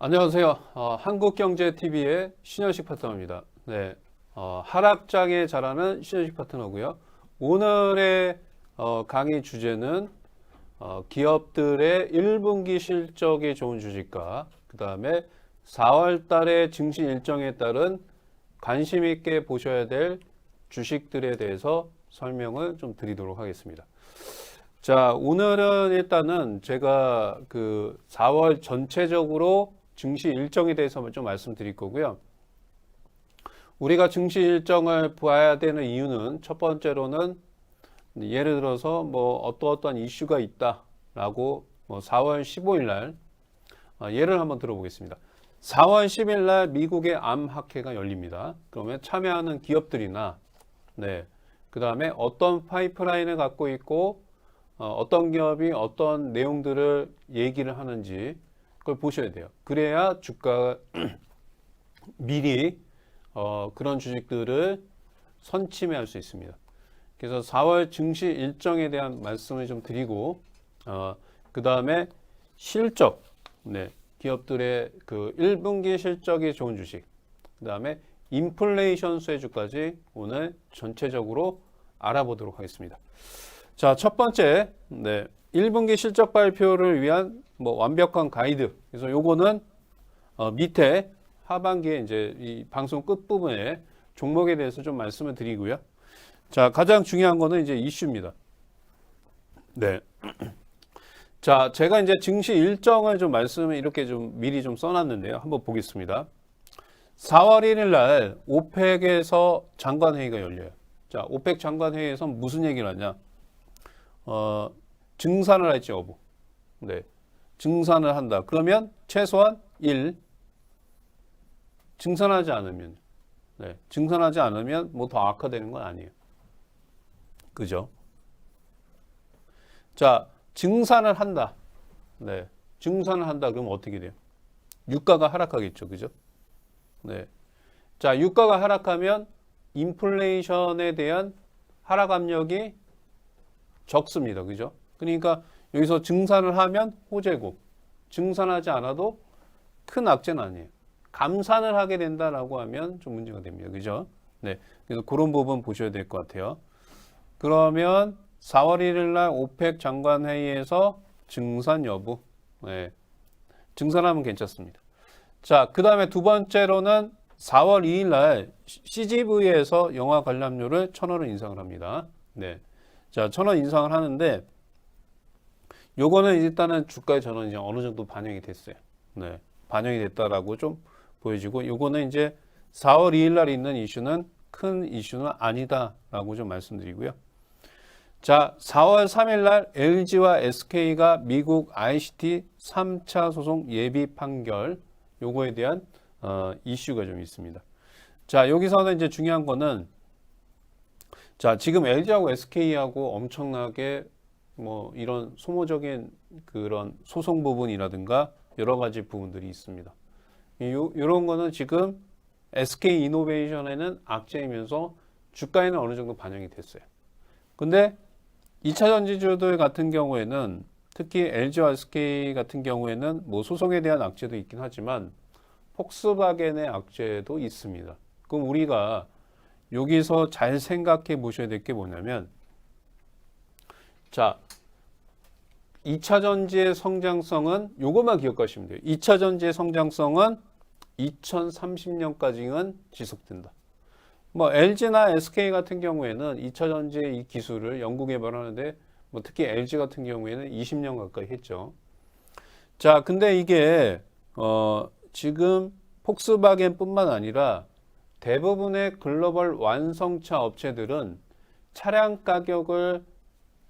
안녕하세요. 한국경제TV의 신현식 파트너입니다. 네, 하락장에 잘하는 신현식 파트너고요. 오늘의 강의 주제는 기업들의 1분기 실적이 좋은 주식과 그 다음에 4월 달의 증시 일정에 따른 관심 있게 보셔야 될 주식들에 대해서 설명을 좀 드리도록 하겠습니다. 자, 오늘은 일단은 제가 그 4월 전체적으로 증시 일정에 대해서 좀 말씀드릴 거고요. 우리가 증시 일정을 봐야 되는 이유는 첫 번째로는 예를 들어서 뭐 어떠한 이슈가 있다라고 4월 15일 날 예를 한번 들어보겠습니다. 4월 10일 날 미국의 암학회가 열립니다. 그러면 참여하는 기업들이나 그 다음에 어떤 파이프라인을 갖고 있고 어떤 기업이 어떤 내용들을 얘기를 하는지 그걸 보셔야 돼요. 그래야 주가가 미리 그런 주식들을 선침해할 수 있습니다. 그래서 4월 증시 일정에 대한 말씀을 좀 드리고 그 다음에 실적, 기업들의 그 1분기 실적이 좋은 주식, 그 다음에 인플레이션 수혜주까지 오늘 전체적으로 알아보도록 하겠습니다. 자, 첫 번째, 1분기 실적 발표를 위한 완벽한 가이드. 그래서 요거는 밑에 하반기에 이제 이 방송 끝부분에 종목에 대해서 좀 말씀을 드리고요. 자, 가장 중요한 거는 이제 이슈입니다. 자, 제가 이제 증시 일정을 좀 말씀을 이렇게 좀 미리 좀 써놨는데요. 한번 보겠습니다. 4월 1일 날 오펙에서 장관회의가 열려요. 자, 오펙 장관회의에서 무슨 얘기를 하냐? 증산을 할지 여부. 증산을 한다. 그러면 최소한 1. 증산하지 않으면. 증산하지 않으면 뭐 더 악화되는 건 아니에요. 그죠? 자, 증산을 한다. 증산을 한다. 그러면 어떻게 돼요? 유가가 하락하겠죠. 그죠? 자, 유가가 하락하면 인플레이션에 대한 하락 압력이 적습니다. 그죠? 그러니까 여기서 증산을 하면 호재고 증산하지 않아도 큰 악재는 아니에요. 감산을 하게 된다라고 하면 좀 문제가 됩니다. 그죠? 그래서 그런 부분 보셔야 될 것 같아요. 그러면 4월 1일 날 오펙 장관 회의에서 증산 여부. 증산하면 괜찮습니다. 자, 그 다음에 두 번째로는 4월 2일 날 CGV에서 영화 관람료를 1,000원을 인상을 합니다. 자, 1,000원 인상을 하는데 요거는 일단은 주가의 전환이 이제 어느 정도 반영이 됐어요. 반영이 됐다라고 좀 보여지고 요거는 이제 4월 2일 날 있는 이슈는 큰 이슈는 아니다라고 좀 말씀드리고요. 자, 4월 3일 날 LG와 SK가 미국 ICT 3차 소송 예비 판결 요거에 대한 이슈가 좀 있습니다. 자, 여기서는 이제 중요한 거는 자, 지금 LG하고 SK하고 엄청나게 뭐 이런 소모적인 그런 소송 부분이라든가 여러 가지 부분들이 있습니다. 이런 거는 지금 SK 이노베이션에는 악재이면서 주가에는 어느 정도 반영이 됐어요. 근데 2차 전지주들 같은 경우에는 특히 LG와 SK 같은 경우에는 뭐 소송에 대한 악재도 있긴 하지만 폭스바겐의 악재도 있습니다. 그럼 우리가 여기서 잘 생각해 보셔야 될 게 뭐냐면 자, 2차 전지의 성장성은 요것만 기억하시면 돼요. 2차 전지의 성장성은 2030년까지는 지속된다. 뭐 LG나 SK 같은 경우에는 2차 전지의 이 기술을 연구 개발하는데 뭐 특히 LG 같은 경우에는 20년 가까이 했죠. 자, 근데 이게 지금 폭스바겐뿐만 아니라 대부분의 글로벌 완성차 업체들은 차량 가격을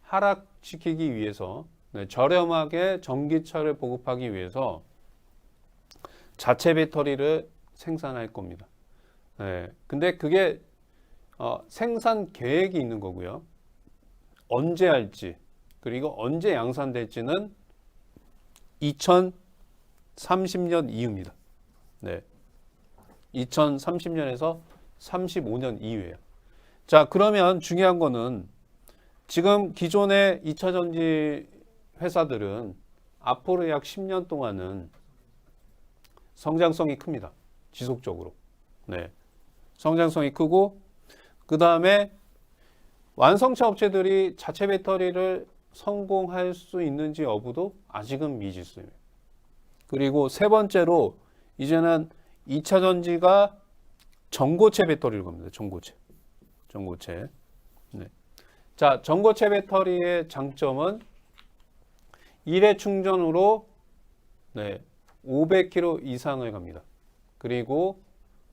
하락시키기 위해서 저렴하게 전기차를 보급하기 위해서 자체 배터리를 생산할 겁니다. 근데 그게 생산 계획이 있는 거고요. 언제 할지 그리고 언제 양산될지는 2030년 이후입니다. 2030년에서 35년 이후에요. 자, 그러면 중요한 거는 지금 기존의 2차 전지 회사들은 앞으로 약 10년 동안은 성장성이 큽니다. 지속적으로. 네. 성장성이 크고, 그 다음에 완성차 업체들이 자체 배터리를 성공할 수 있는지 여부도 아직은 미지수입니다. 그리고 세 번째로 이제는 2차 전지가 전고체 배터리를 겁니다. 전고체. 네. 자, 전고체 배터리의 장점은 1회 충전으로 500km 이상을 갑니다. 그리고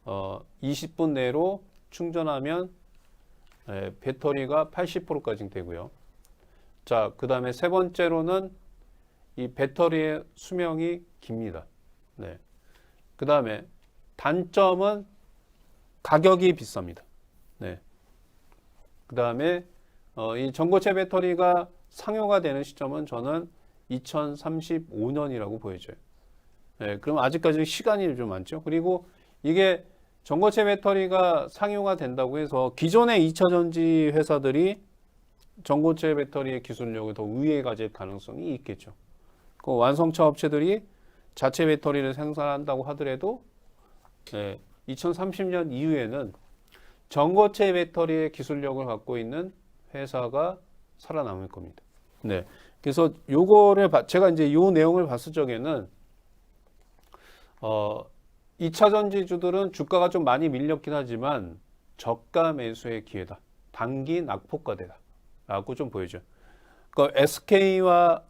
20분 내로 충전하면 배터리가 80%까지 되고요. 자, 그 다음에 세 번째로는 이 배터리의 수명이 깁니다. 네. 그 다음에 단점은 가격이 비쌉니다. 네. 그 다음에 이 전고체 배터리가 상용화 되는 시점은 저는 2035년이라고 보여져요. 네, 그럼 아직까지 시간이 좀 많죠. 그리고 이게 전고체 배터리가 상용화 된다고 해서 기존의 2차 전지 회사들이 전고체 배터리의 기술력을 더 우위에 가질 가능성이 있겠죠. 그 완성차 업체들이 자체 배터리를 생산한다고 하더라도 2030년 이후에는 전고체 배터리의 기술력을 갖고 있는 회사가 살아남을 겁니다. 네. 그래서 요거를 제가 이제 요 내용을 봤을 적에는 2차 전지주들은 주가가 좀 많이 밀렸긴 하지만 저가 매수의 기회다. 단기 낙폭과대다. 라고 좀 보여줘요. 그러니까 SK와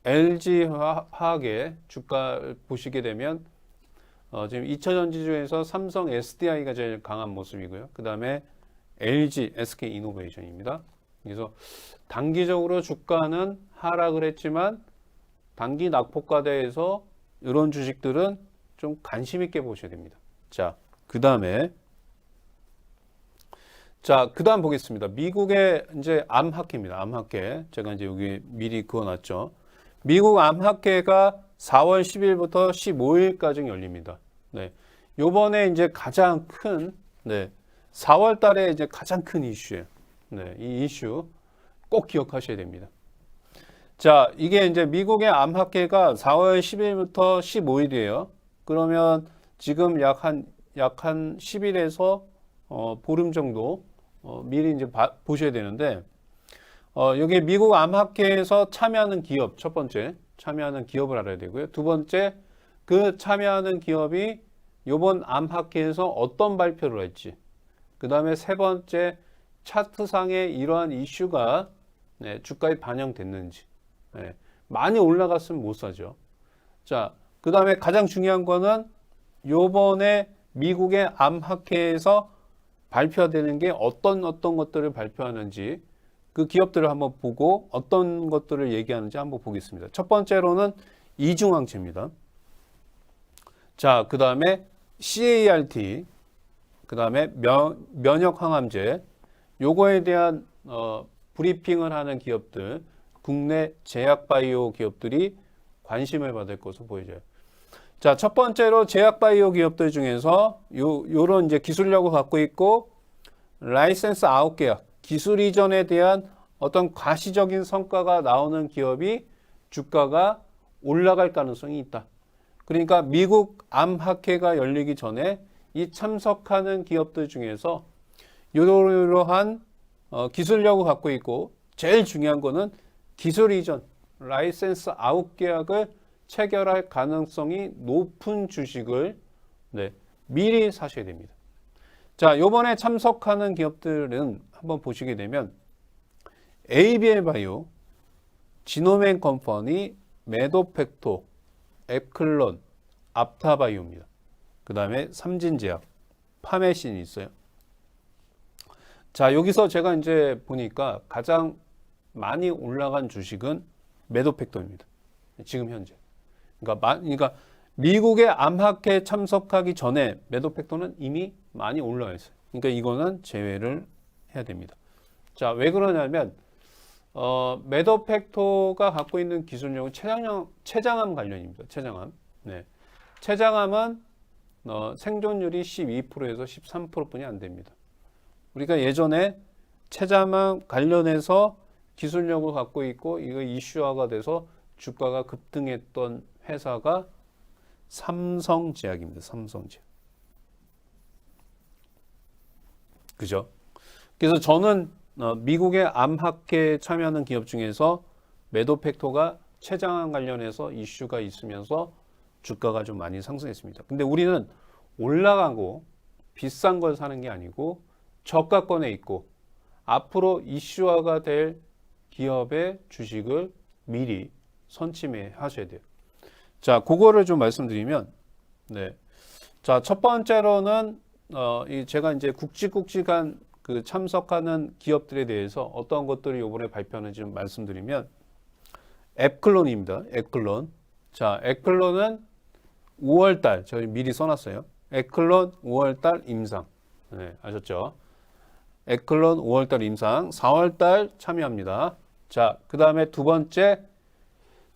LG 화학의 주가를 보시게 되면 지금 2차 전지주에서 삼성 SDI가 제일 강한 모습이고요. 그 다음에 LG, SK 이노베이션입니다. 그래서 단기적으로 주가는 하락을 했지만 단기 낙폭과대에서 이런 주식들은 좀 관심 있게 보셔야 됩니다. 자, 그 다음 보겠습니다. 미국의 이제 암학회입니다. 암학회. 제가 이제 여기 미리 그어놨죠. 미국 암학회가 4월 10일부터 15일까지 열립니다. 네. 요번에 이제 가장 큰, 4월 달에 이제 가장 큰 이슈예요. 네. 이 이슈 꼭 기억하셔야 됩니다. 자, 이게 이제 미국의 암학회가 4월 10일부터 15일이에요. 그러면 지금 약 한 10일에서 보름 정도 미리 이제 보셔야 되는데 여기 미국 암학회에서 참여하는 기업 첫 번째 참여하는 기업을 알아야 되고요. 두 번째 그 참여하는 기업이 이번 암학회에서 어떤 발표를 할지 그 다음에 세 번째 차트상에 이러한 이슈가 주가에 반영됐는지 많이 올라갔으면 못 사죠. 자, 그 다음에 가장 중요한 거는 요번에 미국의 암학회에서 발표되는 게 어떤 것들을 발표하는지 그 기업들을 한번 보고 어떤 것들을 얘기하는지 한번 보겠습니다. 첫 번째로는 이중항체입니다. 자, 그 다음에 CART, 그 다음에 면역항암제, 요거에 대한 브리핑을 하는 기업들, 국내 제약바이오 기업들이 관심을 받을 것으로 보여져요. 자, 첫 번째로 제약바이오 기업들 중에서 요런 이제 기술력을 갖고 있고 라이센스 아웃 계약, 기술 이전에 대한 어떤 과시적인 성과가 나오는 기업이 주가가 올라갈 가능성이 있다. 그러니까 미국 암학회가 열리기 전에 이 참석하는 기업들 중에서 이러한 기술력을 갖고 있고 제일 중요한 거는 기술 이전, 라이센스 아웃 계약을 체결할 가능성이 높은 주식을 미리 사셔야 됩니다. 자, 요번에 참석하는 기업들은 한번 보시게 되면 ABL 바이오, 지노맨 컴퍼니, 메도팩토, 에클론, 앞타바이오입니다. 그 다음에 삼진제약, 파메신이 있어요. 자, 여기서 제가 이제 보니까 가장 많이 올라간 주식은 메도팩토입니다. 지금 현재. 그러니까 미국의 암학회 참석하기 전에 메도팩토는 이미 많이 올라와 있어요. 그러니까 이거는 제외를 해야 됩니다. 자, 왜 그러냐면 메도팩토가 갖고 있는 기술력은 췌장암 관련입니다. 췌장암. 네. 췌장암은 생존율이 12%에서 13%뿐이 안 됩니다. 우리가 예전에 췌장암 관련해서 기술력을 갖고 있고 이거 이슈화가 돼서 주가가 급등했던 회사가 삼성제약입니다. 삼성제약. 그죠? 그래서 저는 미국의 암학회에 참여하는 기업 중에서 매도 팩터가 최장암 관련해서 이슈가 있으면서 주가가 좀 많이 상승했습니다. 근데 우리는 올라가고 비싼 걸 사는 게 아니고 저가권에 있고 앞으로 이슈화가 될 기업의 주식을 미리 선침해 하셔야 돼요. 자, 그거를 좀 말씀드리면, 네. 자, 첫 번째로는, 제가 이제 굵직굵직한 그 참석하는 기업들에 대해서 어떤 것들이 이번에 발표하는지 좀 말씀드리면, 앱클론입니다. 앱클론. 자, 앱클론은 5월달, 저희 미리 써놨어요. 앱클론 5월달 임상. 네, 아셨죠? 앱클론 5월달 임상, 4월달 참여합니다. 자, 그 다음에 두 번째,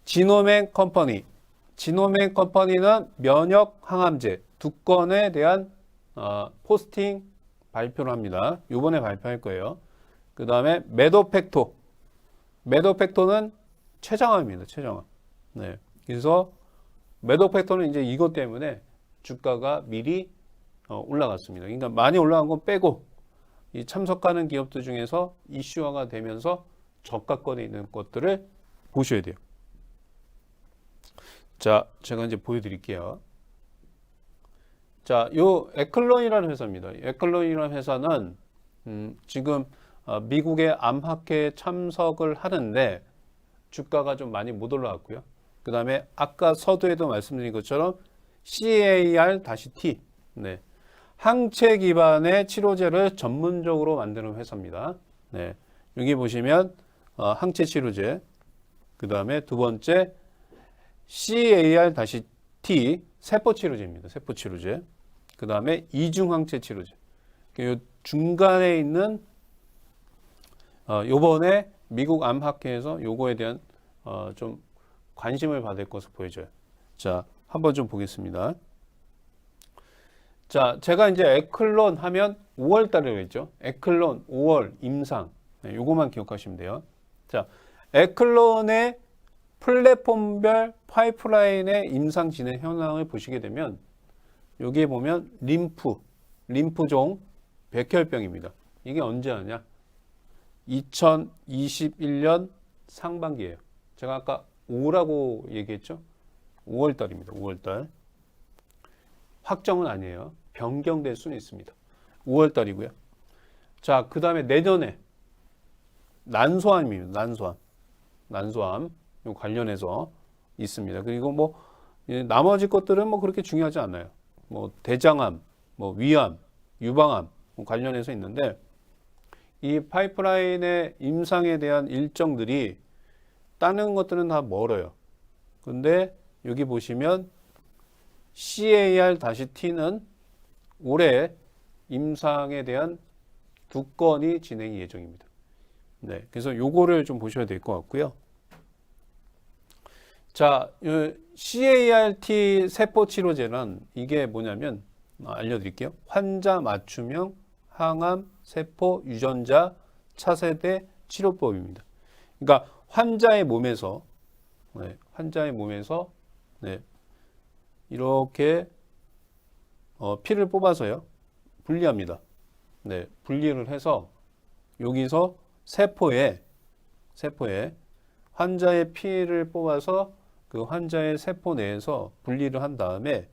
지노맥 컴퍼니. 지노맥 컴퍼니는 면역 항암제 두 건에 대한 포스팅 발표를 합니다. 이번에 발표할 거예요. 그 다음에 매도팩토. 매도팩토는 최장암입니다. 최장암. 네. 그래서 매도팩토는 이제 이것 때문에 주가가 미리 올라갔습니다. 그러니까 많이 올라간 건 빼고 이 참석하는 기업들 중에서 이슈화가 되면서 저가권에 있는 것들을 보셔야 돼요. 자, 제가 이제 보여드릴게요. 자, 요 에클론이라는 회사입니다. 에클론이라는 회사는 지금 미국의 암학회에 참석을 하는데 주가가 좀 많이 못 올라왔고요. 그 다음에 아까 서두에도 말씀드린 것처럼 CAR-T, 네, 항체 기반의 치료제를 전문적으로 만드는 회사입니다. 네, 여기 보시면 항체 치료제, 그 다음에 두 번째 CAR-T 세포 치료제입니다. 세포 치료제. 그 다음에 이중항체 치료제. 요 중간에 있는 요번에 미국 암학회에서 요거에 대한 좀 관심을 받을 것으로 보여져요. 자, 한번 좀 보겠습니다. 자, 제가 이제 에클론 하면 5월 달에 했죠. 에클론 5월 임상. 네, 요거만 기억하시면 돼요. 자, 에클론의 플랫폼별 파이프라인의 임상 진행 현황을 보시게 되면 여기에 보면 림프종 백혈병입니다. 이게 언제 하냐? 2021년 상반기예요. 제가 아까 5라고 얘기했죠? 5월 달입니다. 5월 달. 확정은 아니에요. 변경될 수는 있습니다. 5월 달이고요. 자, 그 다음에 내년에 난소암입니다. 난소암. 요 관련해서 있습니다. 그리고 뭐 나머지 것들은 뭐 그렇게 중요하지 않아요. 뭐 대장암, 뭐 위암, 유방암 관련해서 있는데 이 파이프라인의 임상에 대한 일정들이 다른 것들은 다 멀어요. 근데 여기 보시면 CAR-T는 올해 임상에 대한 두 건이 진행 예정입니다. 네, 그래서 요거를 좀 보셔야 될 것 같고요. 자, CAR-T 세포 치료제는 이게 뭐냐면 알려드릴게요. 환자 맞춤형 항암 세포 유전자 차세대 치료법입니다. 그러니까 환자의 몸에서 이렇게 피를 뽑아서요 분리합니다. 네, 분리를 해서 여기서 세포에 환자의 피를 뽑아서 그 환자의 세포 내에서 분리를 한 다음에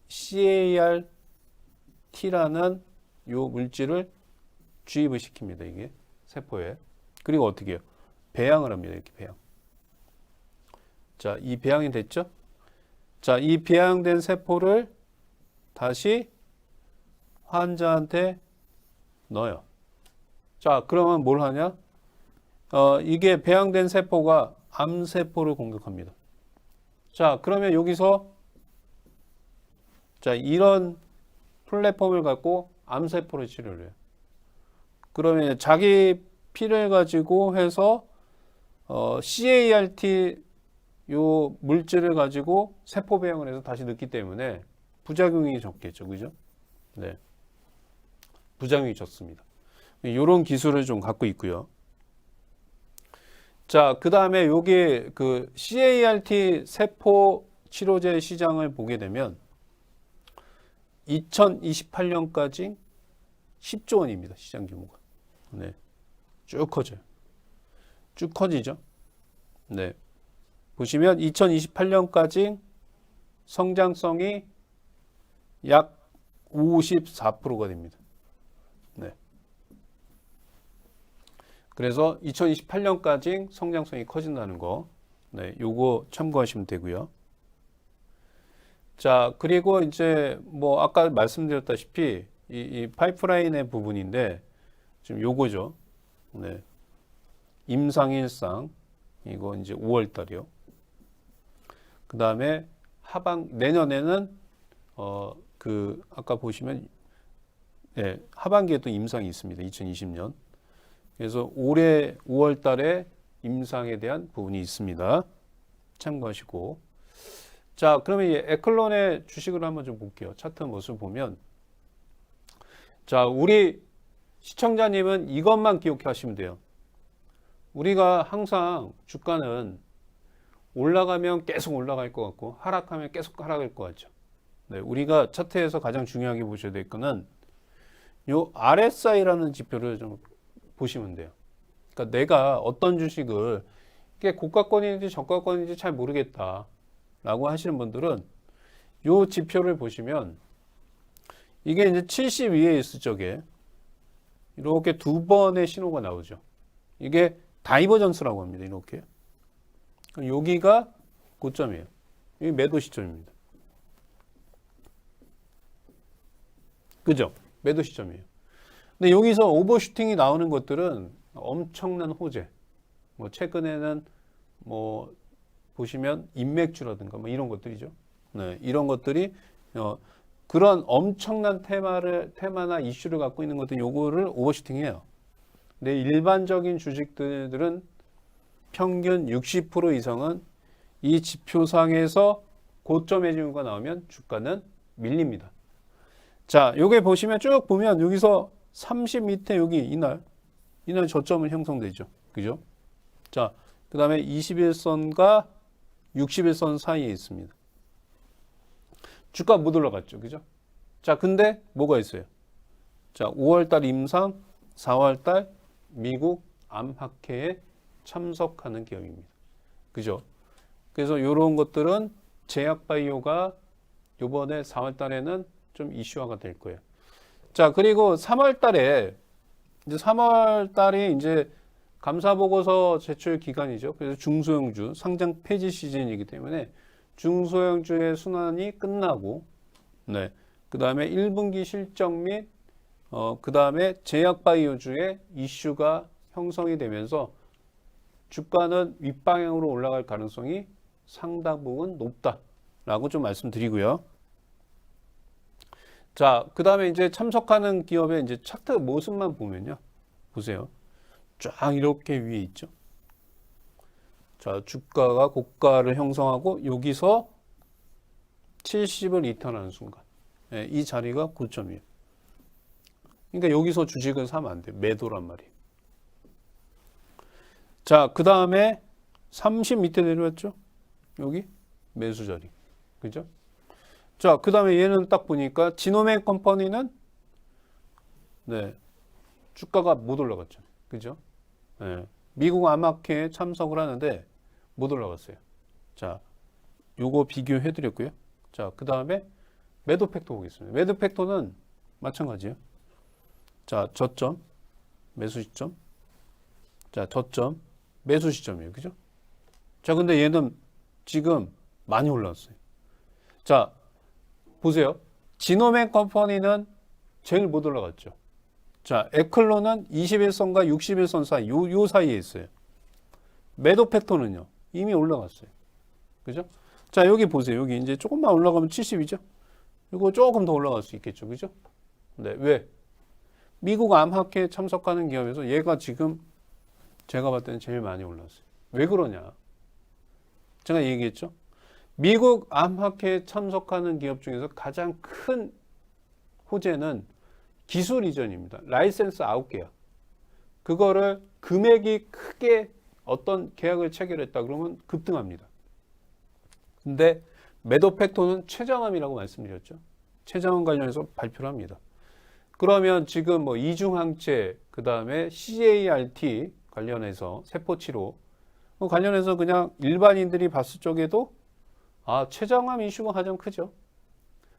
CAR-T라는 요 물질을 주입을 시킵니다. 이게 세포에. 그리고 어떻게 해요? 배양을 합니다. 이렇게 배양. 자, 이 배양이 됐죠? 자, 이 배양된 세포를 다시 환자한테 넣어요. 자, 그러면 뭘 하냐? 이게 배양된 세포가 암세포를 공격합니다. 자, 그러면 여기서 자, 이런 플랫폼을 갖고 암세포를 치료를 해요. 그러면 자기 피를 가지고 해서 CAR-T 요 물질을 가지고 세포 배양을 해서 다시 넣기 때문에 부작용이 적겠죠. 그죠? 네. 부작용이 적습니다. 이런 기술을 좀 갖고 있고요. 자, 그 다음에 여기 그 CAR-T 세포 치료제 시장을 보게 되면 2028년까지 10조 원입니다. 시장 규모가. 네. 쭉 커져요. 쭉 커지죠. 네. 보시면 2028년까지 성장성이 약 54%가 됩니다. 네. 그래서 2028년까지 성장성이 커진다는 거, 네, 요거 참고하시면 되고요. 자, 그리고 이제 뭐 아까 말씀드렸다시피 이 파이프라인의 부분인데 지금 요거죠. 네. 임상일상 이거 이제 5월 달이요. 그다음에 내년에는 아까 보시면 네, 하반기에 또 임상이 있습니다. 2020년. 그래서 올해 5월 달에 임상에 대한 부분이 있습니다. 참고하시고. 자, 그러면 이 에클론의 주식을 한번 좀 볼게요. 차트 모습 보면. 자, 우리 시청자님은 이것만 기억하시면 돼요. 우리가 항상 주가는 올라가면 계속 올라갈 것 같고 하락하면 계속 하락할 것 같죠. 네, 우리가 차트에서 가장 중요하게 보셔야 될 거는 요 RSI라는 지표를 좀 보시면 돼요. 그러니까 내가 어떤 주식을 이게 고가권인지 저가권인지 잘 모르겠다 라고 하시는 분들은 요 지표를 보시면 이게 이제 70 위에 있을 적에 이렇게 두 번의 신호가 나오죠. 이게 다이버전스라고 합니다. 이렇게. 여기가 고점이에요. 여기 매도 시점입니다. 그죠? 매도 시점이에요. 근데 여기서 오버슈팅이 나오는 것들은 엄청난 호재. 뭐 최근에는 뭐 보시면 인맥주라든가 뭐 이런 것들이죠. 네, 이런 것들이 그런 엄청난 테마나 이슈를 갖고 있는 것들 요거를 오버슈팅해요. 근데 일반적인 주식들은 평균 60% 이상은 이 지표상에서 고점의 징후가 나오면 주가는 밀립니다. 자, 요게 보시면 쭉 보면 여기서 30 밑에 여기 이날 저점은 형성되죠. 그죠? 자, 그 다음에 21선과 61선 사이에 있습니다. 주가 못 올라갔죠. 그죠? 자, 근데 뭐가 있어요? 자, 5월달 임상, 4월달 미국 암학회에 참석하는 기업입니다. 그죠? 그래서 이런 것들은 제약바이오가 요번에 4월 달에는 좀 이슈화가 될 거예요. 자, 그리고 3월 달에 이제 3월 달이 이제 감사보고서 제출 기간이죠. 그래서 중소형주 상장 폐지 시즌이기 때문에 중소형주의 순환이 끝나고, 네. 그 다음에 1분기 실적 및, 그 다음에 제약바이오주의 이슈가 형성이 되면서 주가는 윗방향으로 올라갈 가능성이 상당 부분 높다라고 좀 말씀드리고요. 자, 그 다음에 이제 참석하는 기업의 이제 차트 모습만 보면요. 보세요. 쫙 이렇게 위에 있죠. 자, 주가가 고가를 형성하고 여기서 70을 이탈하는 순간. 네, 이 자리가 고점이에요. 그러니까 여기서 주식은 사면 안 돼요. 매도란 말이에요. 자, 그 다음에 30 밑에 내려왔죠? 여기 매수 자리. 그죠? 자, 그 다음에 얘는 딱 보니까 지노맥 컴퍼니는 네, 주가가 못 올라갔죠. 그죠? 네, 미국 암학회에 참석을 하는데 못 올라갔어요. 자, 요거 비교해 드렸고요. 자, 그 다음에 매도 팩터 보겠습니다. 매도 팩터는 마찬가지예요. 자, 저점, 매수 시점. 자, 저점, 매수 시점이에요. 그죠? 자, 근데 얘는 지금 많이 올라왔어요. 자, 보세요. 지노맥 컴퍼니는 제일 못 올라갔죠. 자, 에클론은 21선과 61선 사이, 요 사이에 있어요. 매도 팩터는요, 이미 올라갔어요. 그죠? 자, 여기 보세요. 여기 이제 조금만 올라가면 70이죠? 이거 조금 더 올라갈 수 있겠죠. 그죠? 네, 왜? 미국 암학회에 참석하는 기업에서 얘가 지금 제가 봤을 때는 제일 많이 올랐어요. 왜 그러냐? 제가 얘기했죠? 미국 암학회에 참석하는 기업 중에서 가장 큰 호재는 기술 이전입니다. 라이센스 9개야. 그거를 금액이 크게 어떤 계약을 체결했다 그러면 급등합니다. 근데 매도 팩터는 최저암이라고 말씀드렸죠. 최저암 관련해서 발표를 합니다. 그러면 지금 뭐 이중항체, 그 다음에 CART 관련해서 세포치료 관련해서 그냥 일반인들이 봤을 적에도 췌장암 이슈가 가장 크죠.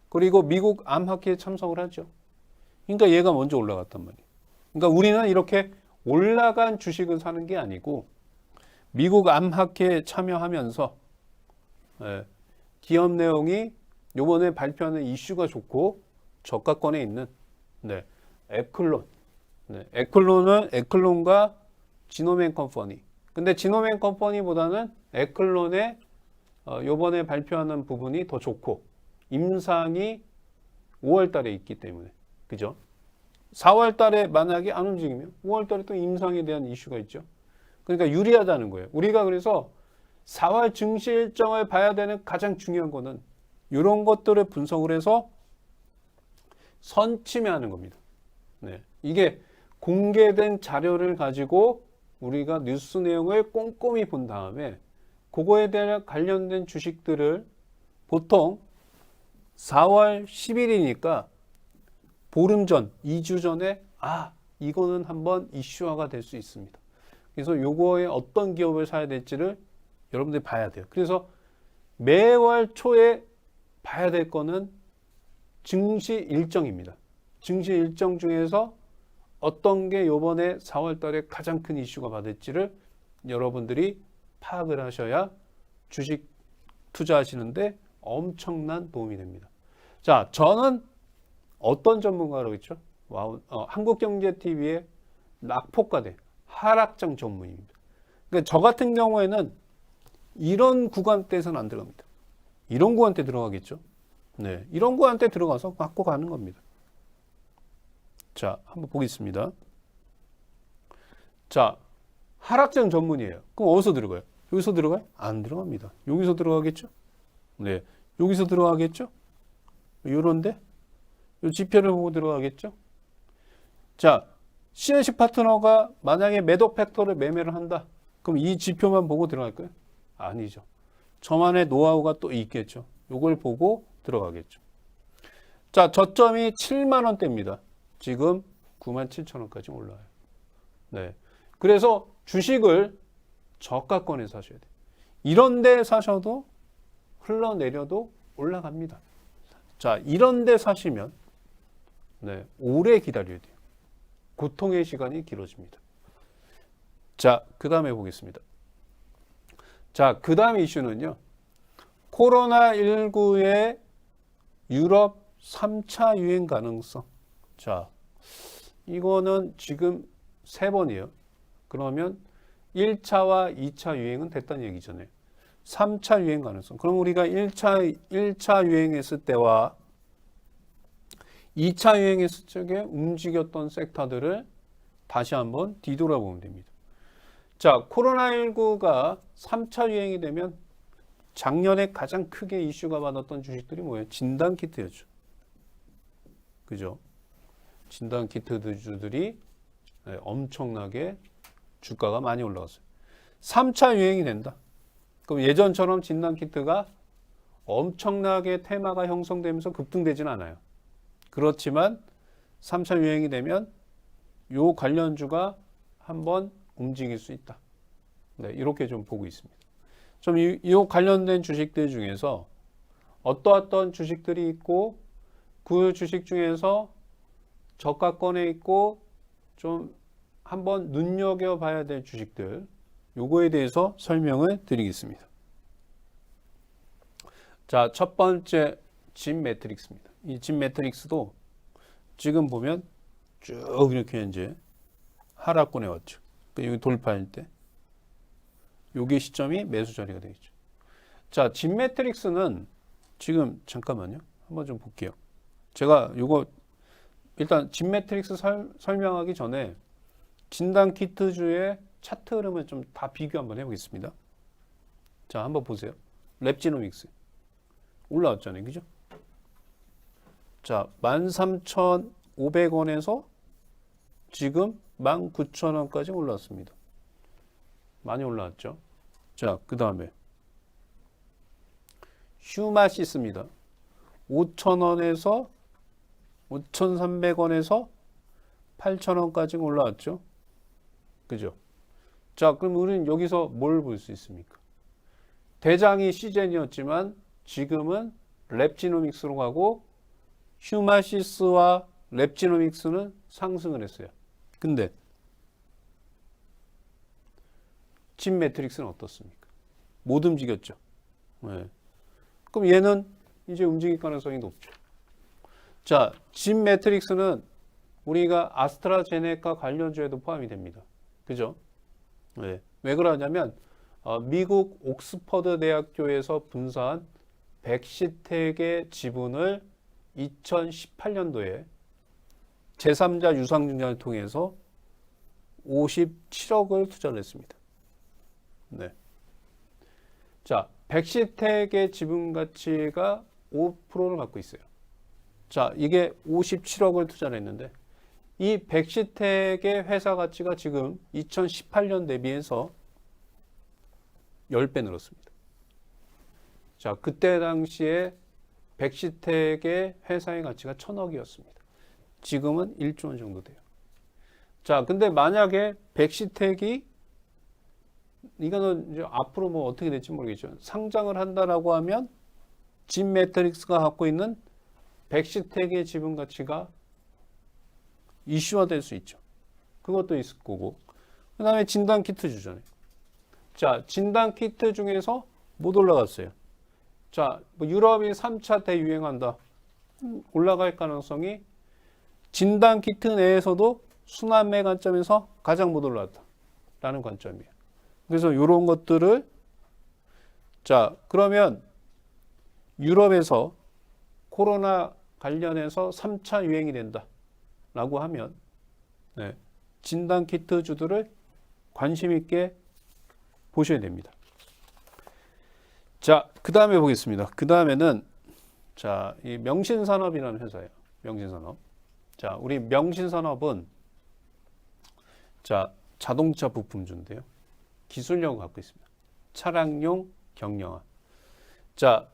그리고 미국 암학회에 참석을 하죠. 그러니까 얘가 먼저 올라갔단 말이에요. 그러니까 우리는 이렇게 올라간 주식을 사는 게 아니고 미국 암학회에 참여하면서 기업 내용이 요번에 발표하는 이슈가 좋고 저가권에 있는 에클론. 에클론은 에클론과 지노맨 컴퍼니. 근데 지노맨 컴퍼니보다는 에클론의 요번에 발표하는 부분이 더 좋고 임상이 5월 달에 있기 때문에. 그죠? 4월 달에 만약에 안 움직이면 5월 달에 또 임상에 대한 이슈가 있죠. 그러니까 유리하다는 거예요. 우리가 그래서 4월 증시 일정을 봐야 되는 가장 중요한 거는 이런 것들을 분석을 해서 선침해하는 겁니다. 이게 공개된 자료를 가지고 우리가 뉴스 내용을 꼼꼼히 본 다음에 그거에 대한 관련된 주식들을 보통 4월 10일이니까 보름 전, 2주 전에 이거는 한번 이슈화가 될 수 있습니다. 그래서 요거에 어떤 기업을 사야 될지를 여러분들이 봐야 돼요. 그래서 매월 초에 봐야 될 거는 증시 일정입니다. 증시 일정 중에서 어떤 게 요번에 4월 달에 가장 큰 이슈가 받을지를 여러분들이 파악을 하셔야 주식 투자하시는데 엄청난 도움이 됩니다. 자, 저는 어떤 전문가라고 했죠? 한국경제TV의 낙폭과대 하락장 전문입니다. 그러니까 저 같은 경우에는 이런 구간대에서는 안 들어갑니다. 이런 구간대 들어가겠죠? 이런 구간대 들어가서 갖고 가는 겁니다. 자, 한번 보겠습니다. 자, 하락장 전문이에요. 그럼 어디서 들어가요? 여기서 들어가요? 안 들어갑니다. 여기서 들어가겠죠? 여기서 들어가겠죠? 요런데? 요 지표를 보고 들어가겠죠? 자, 신현식 파트너가 만약에 매도 팩터를 매매를 한다. 그럼 이 지표만 보고 들어갈까요? 아니죠. 저만의 노하우가 또 있겠죠. 요걸 보고 들어가겠죠. 자, 저점이 7만 원대입니다. 지금 97,000원까지 올라와요. 그래서 주식을 저가권에 사셔야 돼요. 이런 데 사셔도 흘러내려도 올라갑니다. 자, 이런 데 사시면 오래 기다려야 돼요. 고통의 시간이 길어집니다. 자, 그 다음에 보겠습니다. 자, 그 다음 이슈는요. 코로나19의 유럽 3차 유행 가능성. 자, 이거는 지금 3번이에요. 그러면 1차와 2차 유행은 됐다는 얘기잖아요. 3차 유행 가능성. 그럼 우리가 1차 유행했을 때와 2차 유행했을 적에 움직였던 섹터들을 다시 한번 뒤돌아보면 됩니다. 자, 코로나19가 3차 유행이 되면 작년에 가장 크게 이슈가 받았던 주식들이 뭐예요? 진단키트였죠. 그죠? 진단키트주들이 엄청나게 주가가 많이 올라갔어요. 3차 유행이 된다. 그럼 예전처럼 진단키트가 엄청나게 테마가 형성되면서 급등되지는 않아요. 그렇지만 3차 유행이 되면 요 관련주가 한번 움직일 수 있다. 이렇게 좀 보고 있습니다. 좀 이 관련된 주식들 중에서 어떠한 주식들이 있고 그 주식 중에서 저가권에 있고 좀 한번 눈여겨봐야 될 주식들 요거에 대해서 설명을 드리겠습니다. 자, 첫 번째 진 매트릭스입니다. 이 진 매트릭스도 지금 보면 쭉 이렇게 이제 하락권에 왔죠. 여기 돌파할 때 요게 시점이 매수 자리가 되겠죠. 자, 진 매트릭스는 지금 잠깐만요. 한번 좀 볼게요. 제가 요거 일단 진 매트릭스 설명하기 전에 진단 키트주의 차트 흐름을 좀 다 비교 한번 해보겠습니다. 자, 한번 보세요. 랩지노믹스 올라왔잖아요. 그죠? 자, 13,500원에서 지금 19,000원까지 올라왔습니다. 많이 올라왔죠? 자, 그 다음에 휴마시스입니다. 5,000원에서 5,300원에서 8,000원까지 올라왔죠. 그죠? 자, 그럼 우리는 여기서 뭘 볼 수 있습니까? 대장이 시젠이었지만 지금은 랩지노믹스로 가고 휴마시스와 랩지노믹스는 상승을 했어요. 근데 진 매트릭스는 어떻습니까? 못 움직였죠. 네. 그럼 얘는 이제 움직일 가능성이 높죠. 자, 진 매트릭스는 우리가 아스트라제네카 관련주에도 포함이 됩니다. 그죠? 네. 왜 그러냐면 미국 옥스퍼드 대학교에서 분사한 백시텍의 지분을 2018년도에 제3자 유상증자를 통해서 57억을 투자를 했습니다. 네. 자, 백시텍의 지분 가치가 5%를 갖고 있어요. 자, 이게 57억을 투자를 했는데 이 백시텍의 회사 가치가 지금 2018년 대비해서 10배 늘었습니다. 자, 그때 당시에 백시텍의 회사의 가치가 1,000억이었습니다. 지금은 1조 원 정도 돼요. 자, 근데 만약에 백시텍이 이거는 이제 앞으로 뭐 어떻게 될지 모르겠죠. 상장을 한다라고 하면 진 매트릭스가 갖고 있는 백시텍의 지분 가치가 이슈화 될 수 있죠. 그것도 있을 거고. 그 다음에 진단 키트 주잖아요. 자, 진단 키트 중에서 못 올라갔어요. 자, 뭐 유럽이 3차 대유행한다. 올라갈 가능성이 진단 키트 내에서도 순환매 관점에서 가장 못 올라왔다. 라는 관점이에요. 그래서 이런 것들을 자, 그러면 유럽에서 코로나 관련해서 3차 유행이 된다. 라고 하면 네, 진단 키트 주들을 관심 있게 보셔야 됩니다. 자, 그 다음에 보겠습니다. 그 다음에는 자, 이 명신산업이라는 회사예요. 명신산업. 자, 우리 명신산업은 자, 자동차 부품주인데요. 기술력을 갖고 있습니다. 차량용 경량화. 자,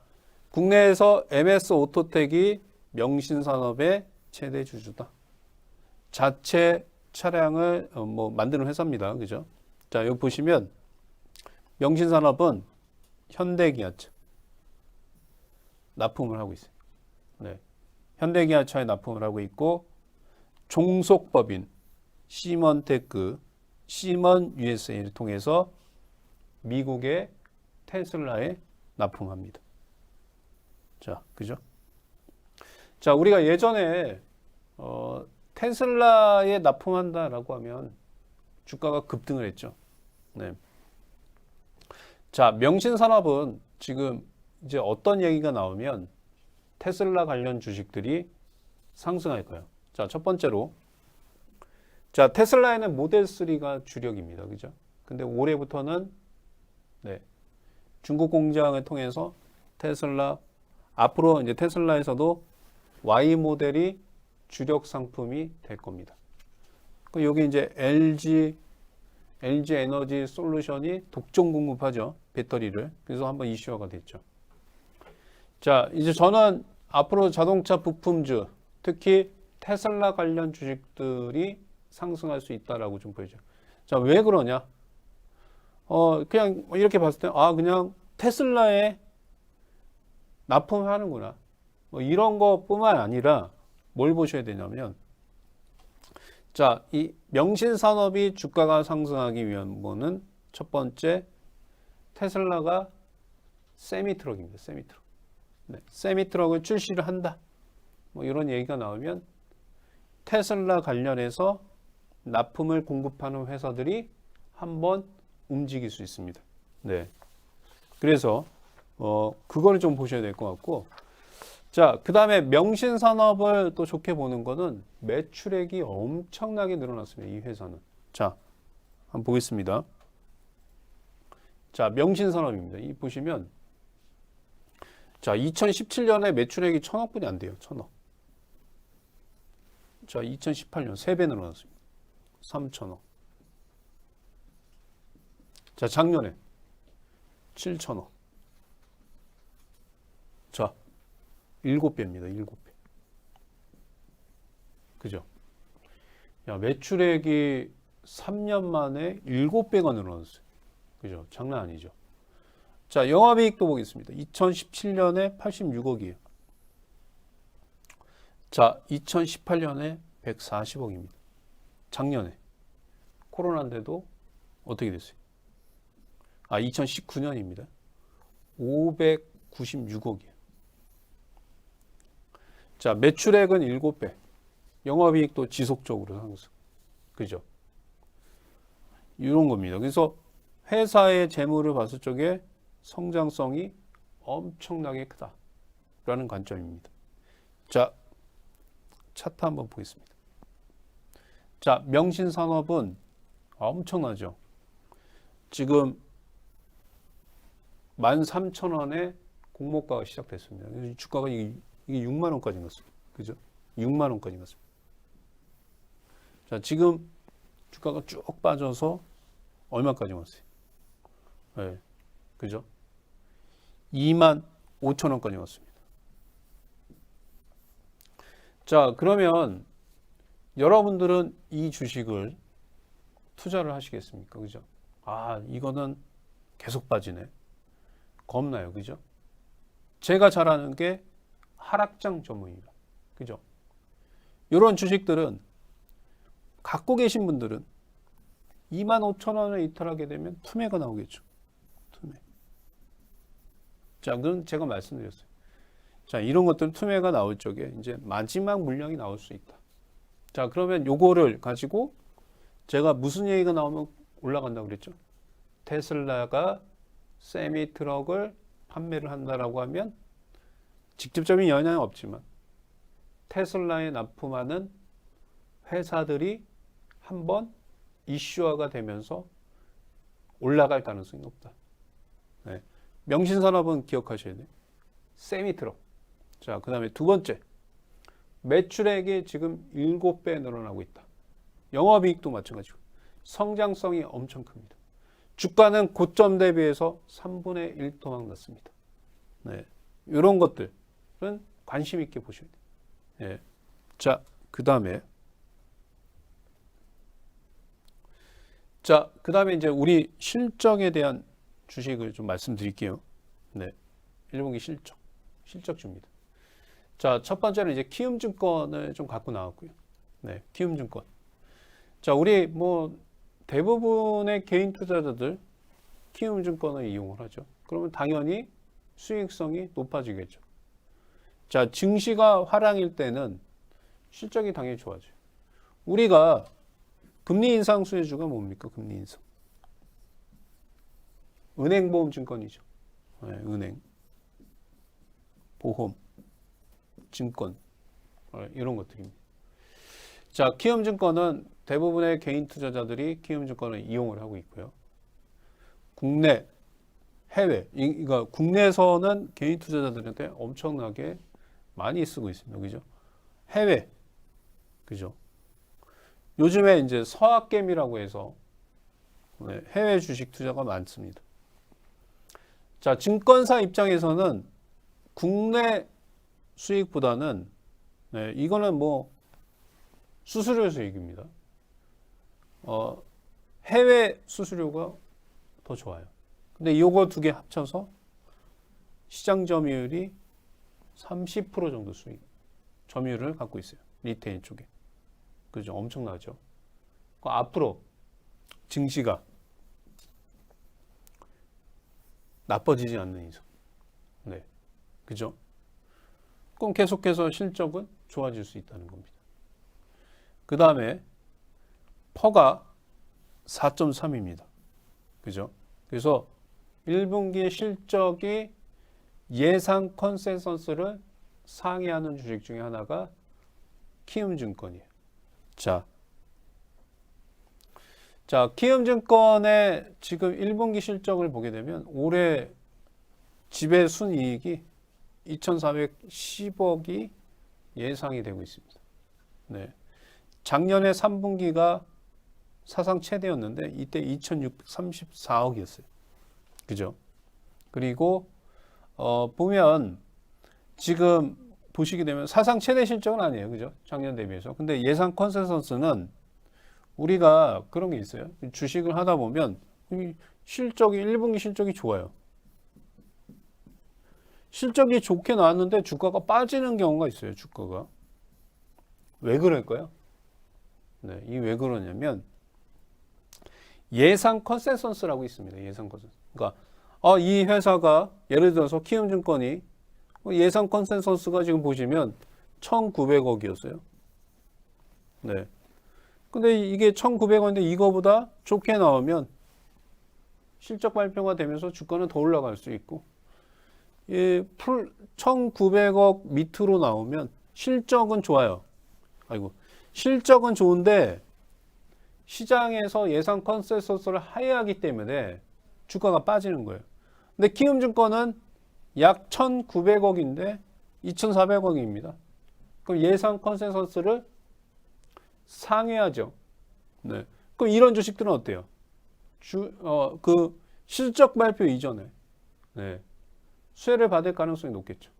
국내에서 MS 오토텍이 명신산업의 최대 주주다. 자체 차량을 뭐 만드는 회사입니다. 그죠? 자, 여기 보시면 명신산업은 현대기아차 납품을 하고 있어요. 네. 현대기아차에 납품을 하고 있고 종속법인 시먼테크, 시먼 USA를 통해서 미국의 테슬라에 납품합니다. 자, 그죠? 자, 우리가 예전에 테슬라에 납품한다라고 하면 주가가 급등을 했죠. 네. 자, 명신산업은 지금 이제 어떤 얘기가 나오면 테슬라 관련 주식들이 상승할 거예요. 자, 첫 번째로 자, 테슬라에는 모델 3가 주력입니다. 그죠? 근데 올해부터는 네, 중국 공장을 통해서 테슬라 앞으로 이제 테슬라에서도 Y 모델이 주력 상품이 될 겁니다. 여기 이제 LG 에너지 솔루션이 독점 공급하죠. 배터리를. 그래서 한번 이슈화가 됐죠. 자, 이제 저는 앞으로 자동차 부품주, 특히 테슬라 관련 주식들이 상승할 수 있다라고 좀 보여줘요. 자, 왜 그러냐? 그냥 이렇게 봤을 때, 그냥 테슬라에 납품하는구나. 뭐 이런 것뿐만 아니라 뭘 보셔야 되냐면, 자, 이 명신산업이 주가가 상승하기 위한 거는 첫 번째, 테슬라가 세미트럭입니다. 세미트럭. 네, 세미트럭을 출시를 한다. 뭐 이런 얘기가 나오면 테슬라 관련해서 납품을 공급하는 회사들이 한번 움직일 수 있습니다. 네. 그래서 그거를 좀 보셔야 될 것 같고, 자, 그 다음에 명신산업을 또 좋게 보는 거는 매출액이 엄청나게 늘어났습니다. 이 회사는. 자, 한번 보겠습니다. 자, 명신산업입니다. 이 보시면 자, 2017년에 매출액이 1,000억 분이 안 돼요. 1,000억. 자, 2018년 3배 늘어났습니다. 3,000억. 자, 작년에 7,000억. 7배입니다. 7배. 그죠? 야, 매출액이 3년 만에 7배가 늘어났어요. 그죠? 장난 아니죠. 자, 영업이익도 보겠습니다. 2017년에 86억이에요. 자, 2018년에 140억입니다. 작년에. 코로나인데도 어떻게 됐어요? 2019년입니다. 596억이에요. 자, 매출액은 7배. 영업이익도 지속적으로 상승. 그죠? 이런 겁니다. 그래서 회사의 재물을 봤을 적에 성장성이 엄청나게 크다라는 관점입니다. 자, 차트 한번 보겠습니다. 자, 명신산업은 엄청나죠. 지금 13,000원에 공모가가 시작됐습니다. 주가가 이게 6만 원까지 갔어요. 그죠? 6만 원까지 갔습니다. 자, 지금 주가가 쭉 빠져서 얼마까지 왔어요? 네, 그죠? 2만 5천 원까지 왔습니다. 자, 그러면 여러분들은 이 주식을 투자를 하시겠습니까? 그죠? 이거는 계속 빠지네. 겁나요. 그죠? 제가 잘 아는 게 하락장 전문입니다. 그죠? 이런 주식들은 갖고 계신 분들은 25,000원을 이탈하게 되면 투매가 나오겠죠. 투매. 자, 그건 제가 말씀드렸어요. 자, 이런 것들 투매가 나올 적에 이제 마지막 물량이 나올 수 있다. 자, 그러면 요거를 가지고 제가 무슨 얘기가 나오면 올라간다고 그랬죠? 테슬라가 세미 트럭을 판매를 한다라고 하면 직접적인 영향은 없지만 테슬라에 납품하는 회사들이 한번 이슈화가 되면서 올라갈 가능성이 높다. 네. 명신산업은 기억하셔야 돼요. 세미 트럭. 자, 그 다음에 두 번째. 매출액이 지금 7배 늘어나고 있다. 영업이익도 마찬가지고. 성장성이 엄청 큽니다. 주가는 고점 대비해서 3분의 1 토막 났습니다. 네. 이런 것들은 관심 있게 보셔야 돼요. 네. 자, 그 다음에 이제 우리 실적에 대한 주식을 좀 말씀드릴게요. 네. 1분기 실적주입니다. 자, 첫 번째는 이제 키움증권을 좀 갖고 나왔고요. 네, 키움증권. 자, 우리 대부분의 개인 투자자들 키움증권을 이용을 하죠. 그러면 당연히 수익성이 높아지겠죠. 자, 증시가 화랑일 때는 실적이 당연히 좋아져요. 우리가 금리 인상 수혜주가 뭡니까? 금리 인상. 은행보험증권이죠. 네, 은행, 보험, 증권 이런 것들입니다. 자, 키움증권은 대부분의 개인 투자자들이 키움증권을 이용을 하고 있고요. 국내, 해외, 그러니까 국내에서는 개인 투자자들한테 엄청나게 많이 쓰고 있습니다. 그죠? 해외, 그죠? 요즘에 이제 서학개미라고 해서 해외 주식 투자가 많습니다. 자, 증권사 입장에서는 국내 수익보다는 이거는 수수료 수익입니다. 해외 수수료가 더 좋아요. 근데 이거 두 개 합쳐서 시장 점유율이 30% 정도 수익 점유율을 갖고 있어요. 리테일 쪽에. 그죠? 엄청나죠. 앞으로 증시가 나빠지지 않는 이상. 네. 그죠? 그럼 계속해서 실적은 좋아질 수 있다는 겁니다. 그 다음에 퍼가 4.3입니다. 그죠? 그래서 1분기 실적이 예상 컨센서스를 상회하는 주식 중에 하나가 키움증권이에요. 자, 키움증권의 지금 1분기 실적을 보게 되면 올해 지배 순이익이 2,410억이 예상이 되고 있습니다. 네. 작년에 3분기가 사상 최대였는데 이때 2,634억이었어요. 그죠? 그리고 보면 지금 보시게 되면 사상 최대 실적은 아니에요. 그죠? 작년 대비해서. 근데 예상 컨센서스는 우리가 그런 게 있어요. 주식을 하다 보면 실적이 1분기 실적이 좋아요. 실적이 좋게 나왔는데 주가가 빠지는 경우가 있어요. 주가가. 왜 그럴까요? 네, 이 왜 그러냐면 예상 컨센서스라고 있습니다. 예상 컨센서스. 그러니까 이 회사가 예를 들어서 키움증권이 예상 컨센서스가 지금 보시면 1,900억이었어요. 네. 근데 이게 1,900원인데 이거보다 좋게 나오면 실적 발표가 되면서 주가는 더 올라갈 수 있고, 1,900억 밑으로 나오면 실적은 좋아요. 아이고, 실적은 좋은데 시장에서 예상 컨센서스를 하회하기 때문에 주가가 빠지는 거예요. 근데 키움증권은 약 1,900억인데 2,400억입니다. 그럼 예상 컨센서스를 상회하죠. 네. 그럼 이런 주식들은 어때요? 그 실적 발표 이전에 네. 수혜를 받을 가능성이 높겠죠.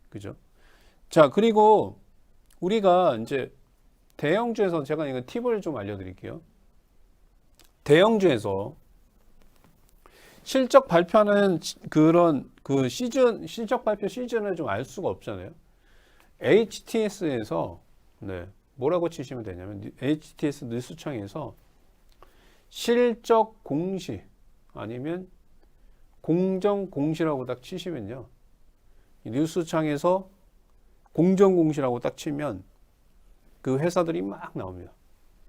그죠? 자, 그리고 우리가 이제 대형주에서 제가 이거 팁을 좀 알려드릴게요. 대형주에서 실적 발표하는 그런 그 시즌, 실적 발표 시즌을 좀 알 수가 없잖아요. HTS에서, 네, 뭐라고 치시면 되냐면, HTS 뉴스창에서 실적 공시 아니면 공정 공시라고 딱 치시면요. 뉴스창에서 공정 공시라고 딱 치면 그 회사들이 막 나옵니다.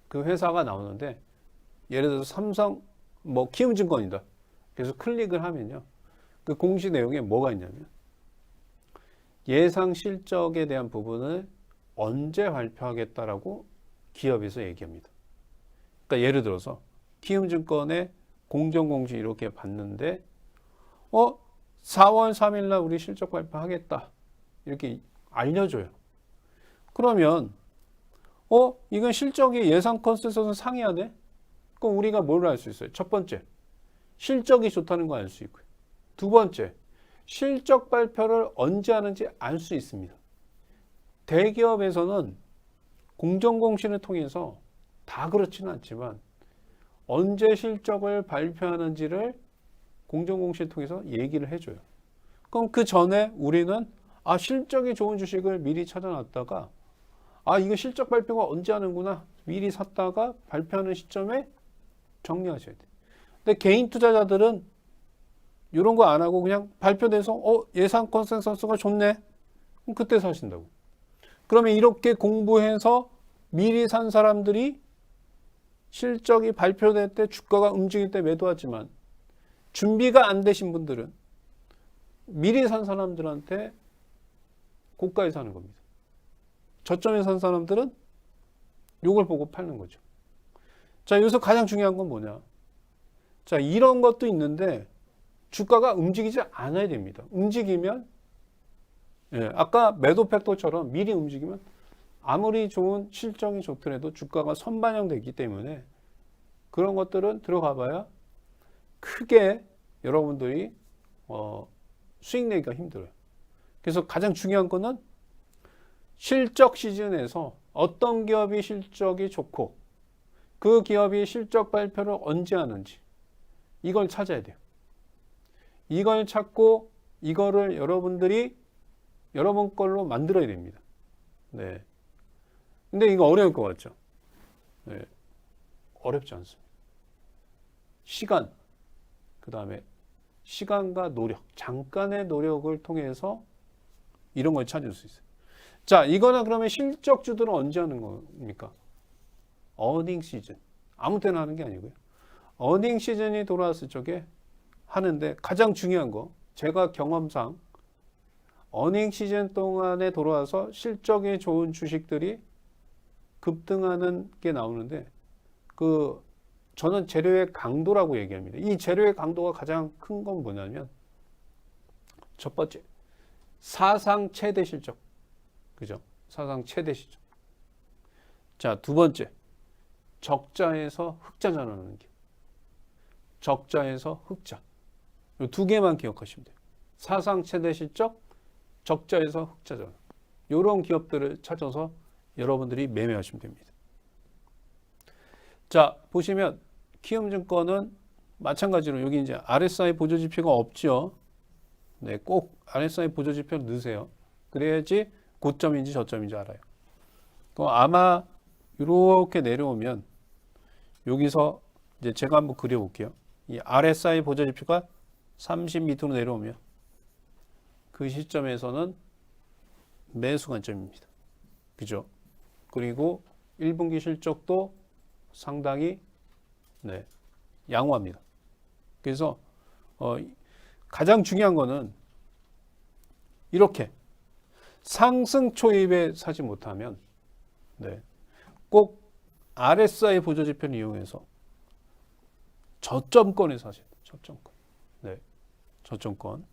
그 회사가 나오는데, 예를 들어서 삼성, 뭐, 키움증권이다. 그래서 클릭을 하면요. 그 공시 내용에 뭐가 있냐면, 예상 실적에 대한 부분을 언제 발표하겠다라고 기업에서 얘기합니다. 그러니까 예를 들어서, 키움증권의 공정공시 이렇게 봤는데, 4월 3일 날 우리 실적 발표하겠다. 이렇게 알려줘요. 그러면, 이건 실적이 예상 컨센서스 상회하네? 그럼 우리가 뭘 알 수 있어요? 첫 번째, 실적이 좋다는 거 알 수 있고요. 두 번째, 실적 발표를 언제 하는지 알 수 있습니다. 대기업에서는 공정공시를 통해서 다 그렇지는 않지만 언제 실적을 발표하는지를 공정공시를 통해서 얘기를 해줘요. 그럼 그 전에 우리는 실적이 좋은 주식을 미리 찾아놨다가 이거 실적 발표가 언제 하는구나 미리 샀다가 발표하는 시점에 정리하셔야 돼요. 근데 개인 투자자들은 이런 거 안 하고 그냥 발표돼서 예상 컨센서스가 좋네. 그럼 그때 사신다고. 그러면 이렇게 공부해서 미리 산 사람들이 실적이 발표될 때 주가가 움직일 때 매도하지만 준비가 안 되신 분들은 미리 산 사람들한테 고가에 사는 겁니다. 저점에 산 사람들은 요걸 보고 팔는 거죠. 자, 여기서 가장 중요한 건 뭐냐? 자, 이런 것도 있는데 주가가 움직이지 않아야 됩니다. 움직이면 아까 매도 팩터처럼 미리 움직이면 아무리 좋은 실적이 좋더라도 주가가 선반영되기 때문에 그런 것들은 들어가 봐야 크게 여러분들이 수익 내기가 힘들어요. 그래서 가장 중요한 거는 실적 시즌에서 어떤 기업이 실적이 좋고 그 기업이 실적 발표를 언제 하는지 이걸 찾아야 돼요. 이걸 찾고 이거를 여러분들이 여러분 걸로 만들어야 됩니다. 네. 근데 이거 어려울 것 같죠? 네. 어렵지 않습니다. 시간, 그 다음에 시간과 노력, 잠깐의 노력을 통해서 이런 걸 찾을 수 있어요. 자, 이거는 그러면 실적주들은 언제 하는 겁니까? 어닝 시즌. 아무 때나 하는 게 아니고요. 어닝 시즌이 돌아왔을 적에 하는데 가장 중요한 거, 제가 경험상 어닝 시즌 동안에 돌아와서 실적이 좋은 주식들이 급등하는 게 나오는데 저는 재료의 강도라고 얘기합니다. 이 재료의 강도가 가장 큰 건 뭐냐면 첫 번째, 사상 최대 실적. 그죠? 사상 최대 실적. 자, 두 번째, 적자에서 흑자 전환하는 게. 적자에서 흑자. 이 두 개만 기억하시면 돼요. 사상 최대 실적, 적자에서 흑자 전환. 이런 기업들을 찾아서 여러분들이 매매하시면 됩니다. 자, 보시면 키움증권은 마찬가지로 여기 이제 RSI 보조지표가 없죠. 네, 꼭 RSI 보조지표를 넣으세요. 그래야지 고점인지 저점인지 알아요. 아마 이렇게 내려오면 여기서 이제 제가 한번 그려볼게요. 이 RSI 보조지표가 30 밑으로 내려오면 그 시점에서는 매수 관점입니다. 그죠? 그리고 1분기 실적도 상당히 양호합니다. 그래서 가장 중요한 거는 이렇게 상승 초입에 사지 못하면 꼭 RSI 보조지표를 이용해서 저점권에 사세요. 저점권. 저점권.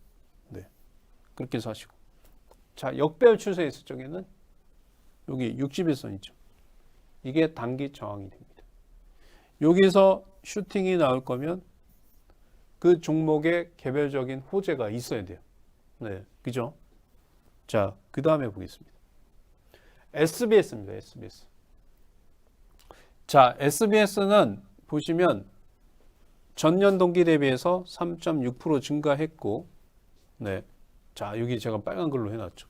그렇게 사시고. 자, 역배열 추세에 있을 적에는 여기 60일선 있죠. 이게 단기 저항이 됩니다. 여기서 슈팅이 나올 거면 그 종목의 개별적인 호재가 있어야 돼요. 그죠? 자, 그 다음에 보겠습니다. SBS입니다. SBS. 자, SBS는 보시면 전년 동기 대비해서 3.6% 증가했고, 자, 여기 제가 빨간 글로 해놨죠.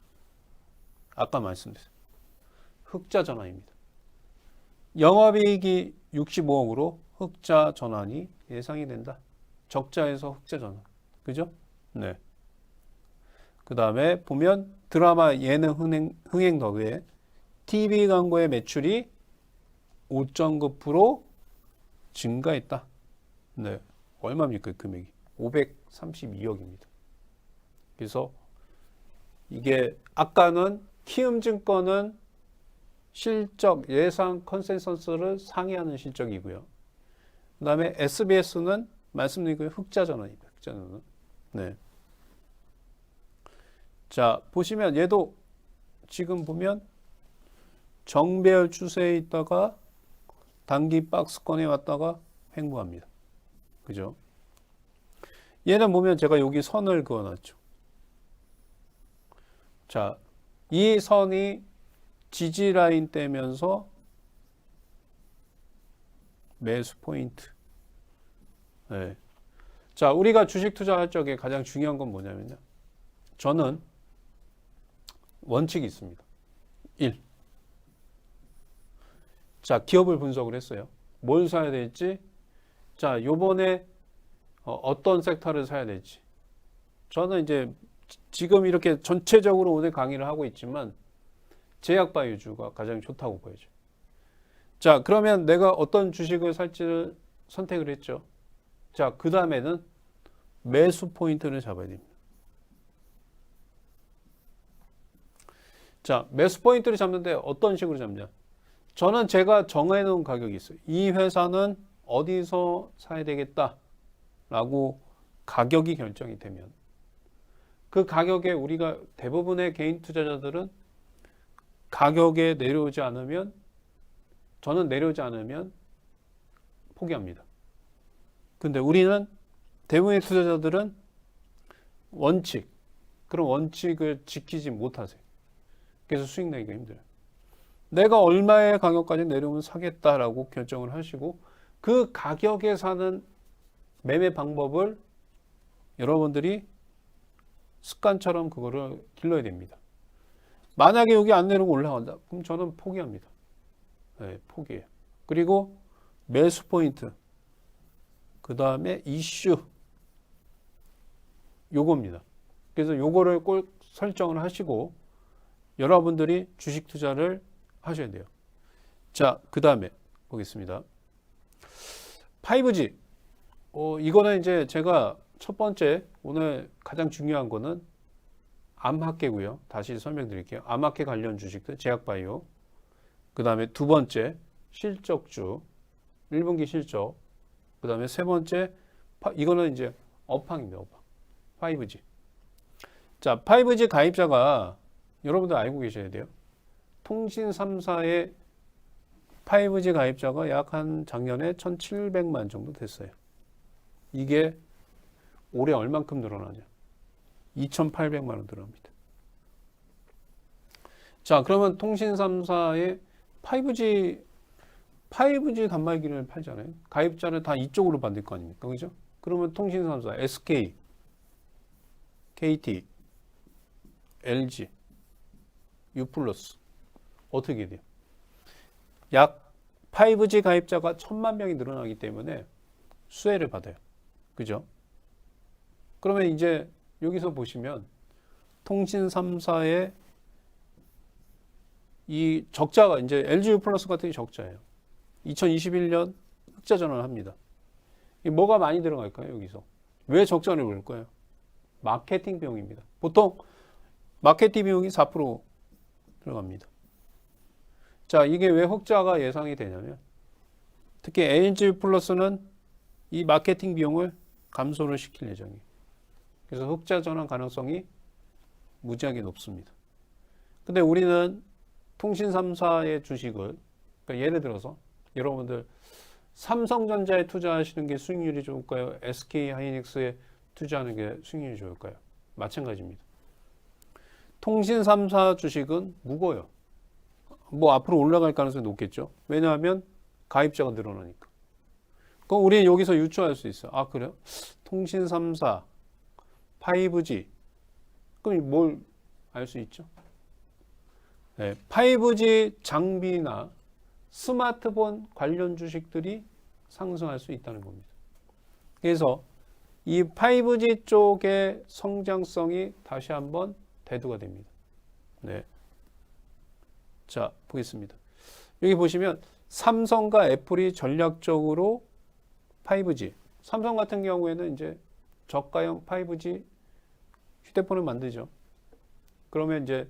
아까 말씀드렸어요. 흑자 전환입니다. 영업이익이 65억으로 흑자 전환이 예상이 된다. 적자에서 흑자 전환. 그죠? 그 다음에 보면 드라마 예능 흥행 덕에 TV 광고의 매출이 5.9% 증가했다. 얼마입니까? 금액이? 532억입니다. 그래서 이게 아까는 키움증권은 실적 예상 컨센서스를 상회하는 실적이고요. 그 다음에 SBS는 말씀드린 그 흑자 전환입니다. 흑자 전환. 자, 보시면 얘도 지금 보면 정배열 추세에 있다가 단기 박스권에 왔다가 횡보합니다. 그죠? 얘는 보면 제가 여기 선을 그어놨죠. 자, 이 선이 지지 라인 떼면서 매수 포인트. 자, 우리가 주식 투자할 적에 가장 중요한 건 뭐냐면요. 저는 원칙이 있습니다. 1. 자, 기업을 분석을 했어요. 뭘 사야 될지. 자, 요번에 어떤 섹터를 사야 될지. 저는 이제 지금 이렇게 전체적으로 오늘 강의를 하고 있지만 제약바이오주가 가장 좋다고 보여져요. 자, 그러면 내가 어떤 주식을 살지를 선택을 했죠. 자, 그 다음에는 매수 포인트를 잡아야 됩니다. 자, 매수 포인트를 잡는데 어떤 식으로 잡냐? 저는 제가 정해놓은 가격이 있어요. 이 회사는 어디서 사야 되겠다라고 가격이 결정이 되면 그 가격에 우리가 대부분의 개인 투자자들은 가격에 내려오지 않으면 저는 내려오지 않으면 포기합니다. 근데 우리는 대부분의 투자자들은 그런 원칙을 지키지 못하세요. 그래서 수익 내기가 힘들어요. 내가 얼마의 가격까지 내려오면 사겠다라고 결정을 하시고 그 가격에 사는 매매 방법을 여러분들이 습관처럼 그거를 길러야 됩니다. 만약에 여기 안 내려오고 올라간다. 그럼 저는 포기합니다. 포기해요. 그리고 매수 포인트. 그 다음에 이슈. 요겁니다. 그래서 요거를 꼭 설정을 하시고 여러분들이 주식 투자를 하셔야 돼요. 자, 그 다음에 보겠습니다. 5G. 이거는 이제 제가 첫 번째 오늘 가장 중요한 거는 암학계고요. 다시 설명드릴게요. 암학계 관련 주식들, 제약바이오. 그 다음에 두 번째 실적주, 1분기 실적. 그 다음에 세 번째 이거는 이제 업황입니다. 업황. 5G. 자, 5G 가입자가 여러분들 알고 계셔야 돼요. 통신 3사의 5G 가입자가 약 한 작년에 1,700만 정도 됐어요. 이게 올해 얼만큼 늘어나냐? 2,800만 원 늘어납니다. 자, 그러면 통신 3사의 5G 단말기를 팔잖아요. 가입자를 다 이쪽으로 받을 거 아닙니까? 그죠? 그러면 통신 3사, SK, KT, LG, U+, 어떻게 돼요? 약 5G 가입자가 1000만 명이 늘어나기 때문에 수혜를 받아요. 그죠? 그러면 이제 여기서 보시면 통신 3사의 이 적자가 이제 LG U+ 같은 게 적자예요. 2021년 흑자 전환을 합니다. 뭐가 많이 들어갈까요? 여기서. 왜 적자를 볼까요? 마케팅 비용입니다. 보통 마케팅 비용이 4% 들어갑니다. 자, 이게 왜 흑자가 예상이 되냐면 특히 LG 플러스는 이 마케팅 비용을 감소를 시킬 예정이에요. 그래서 흑자 전환 가능성이 무지하게 높습니다. 근데 우리는 통신 3사의 주식을, 그러니까 예를 들어서 여러분들 삼성전자에 투자하시는 게 수익률이 좋을까요? SK하이닉스에 투자하는 게 수익률이 좋을까요? 마찬가지입니다. 통신 3사 주식은 무거워요. 뭐 앞으로 올라갈 가능성이 높겠죠. 왜냐하면 가입자가 늘어나니까. 그럼 우리는 여기서 유추할 수 있어요. 아, 그래요? 통신 3사, 5G. 그럼 뭘 알 수 있죠? 네, 5G 장비나 스마트폰 관련 주식들이 상승할 수 있다는 겁니다. 그래서 이 5G 쪽의 성장성이 다시 한번 대두가 됩니다. 네. 자, 보겠습니다. 여기 보시면 삼성과 애플이 전략적으로 5G, 삼성 같은 경우에는 이제 저가형 5G 휴대폰을 만들죠. 그러면 이제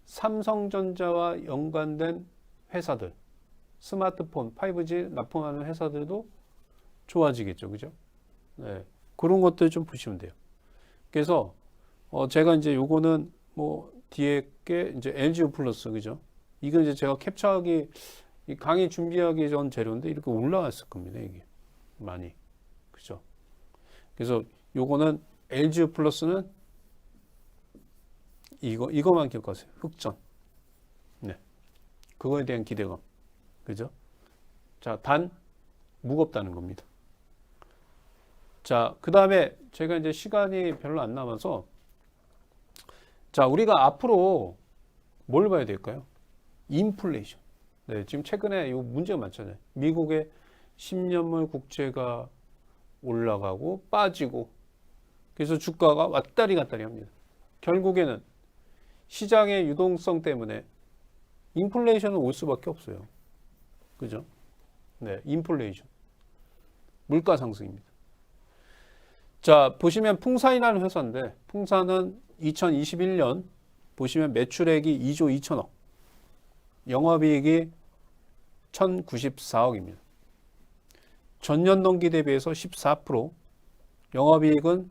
삼성전자와 연관된 회사들, 스마트폰, 5G 납품하는 회사들도 좋아지겠죠. 그죠? 네. 그런 것들 좀 보시면 돼요. 그래서, 제가 이제 요거는 뭐 뒤에 게 이제 LG U+, 그죠? 이건 이제 제가 캡처하기, 이 강의 준비하기 전 재료인데 이렇게 올라왔을 겁니다. 이게. 많이. 그죠? 그래서 요거는 LG U+는 이거만 기억하세요. 흑전. 네. 그거에 대한 기대감. 그죠? 자, 단, 무겁다는 겁니다. 자, 그 다음에 제가 이제 시간이 별로 안 남아서 자, 우리가 앞으로 뭘 봐야 될까요? 인플레이션. 네, 지금 최근에 이 문제가 많잖아요. 미국의 10년물 국채가 올라가고 빠지고 그래서 주가가 왔다리 갔다리 합니다. 결국에는 시장의 유동성 때문에 인플레이션은 올 수밖에 없어요. 그죠? 네, 인플레이션. 물가 상승입니다. 자, 보시면 풍산이라는 회사인데 풍산은 2021년 보시면 매출액이 2조 2천억, 영업이익이 1,094억입니다. 전년 동기 대비해서 14%, 영업이익은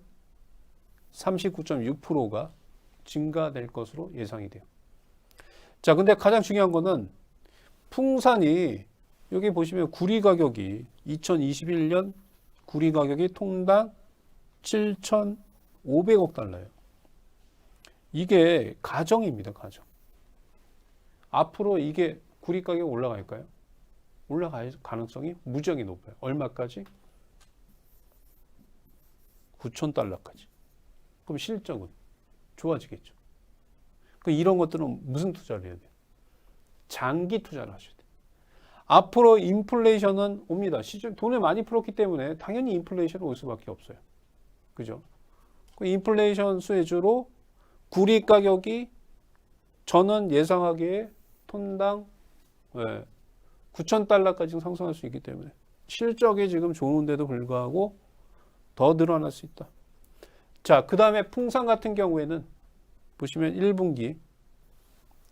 39.6%가 증가될 것으로 예상이 돼요. 자, 근데 가장 중요한 거는 풍산이 여기 보시면 구리 가격이 2021년 구리 가격이 통당 7,500억 달러예요. 이게 가정입니다, 가정. 앞으로 이게 구리 가격 올라갈까요? 올라갈 가능성이 무지하게 높아요. 얼마까지? 9,000달러까지. 그럼 실적은 좋아지겠죠. 그럼 이런 것들은 무슨 투자를 해야 돼요? 장기 투자를 하셔야 돼요. 앞으로 인플레이션은 옵니다. 시중 돈을 많이 풀었기 때문에 당연히 인플레이션은 올 수밖에 없어요. 그죠? 그 인플레이션 수혜주로 구리 가격이 저는 예상하기에 톤당 9,000달러까지 상승할 수 있기 때문에 실적이 지금 좋은데도 불구하고 더 늘어날 수 있다. 자, 그 다음에 풍산 같은 경우에는 보시면 1분기,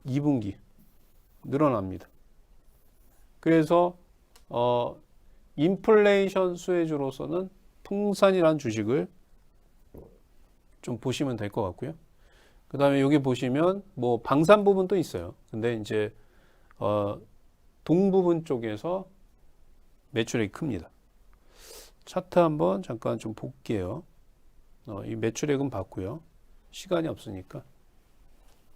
2분기 늘어납니다. 그래서 인플레이션 수혜주로서는 풍산이라는 주식을 좀 보시면 될 것 같고요. 그 다음에 여기 보시면 뭐 방산 부분도 있어요. 근데 이제 동부분 쪽에서 매출액이 큽니다. 차트 한번 잠깐 좀 볼게요. 이 매출액은 봤고요. 시간이 없으니까.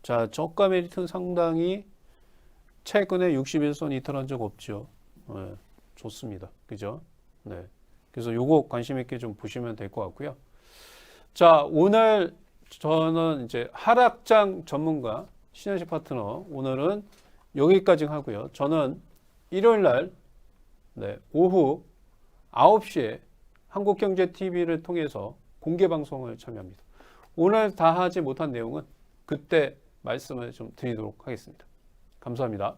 자, 저가 메리트는 상당히 최근에 61선 이탈한 적 없죠. 네, 좋습니다. 그죠? 네. 그래서 요거 관심 있게 좀 보시면 될 것 같고요. 자, 오늘 저는 이제 하락장 전문가 신현식 파트너 오늘은 여기까지 하고요. 저는 일요일 날 네, 오후 9시에 한국경제TV를 통해서 공개 방송을 참여합니다. 오늘 다 하지 못한 내용은 그때 말씀을 좀 드리도록 하겠습니다. 감사합니다.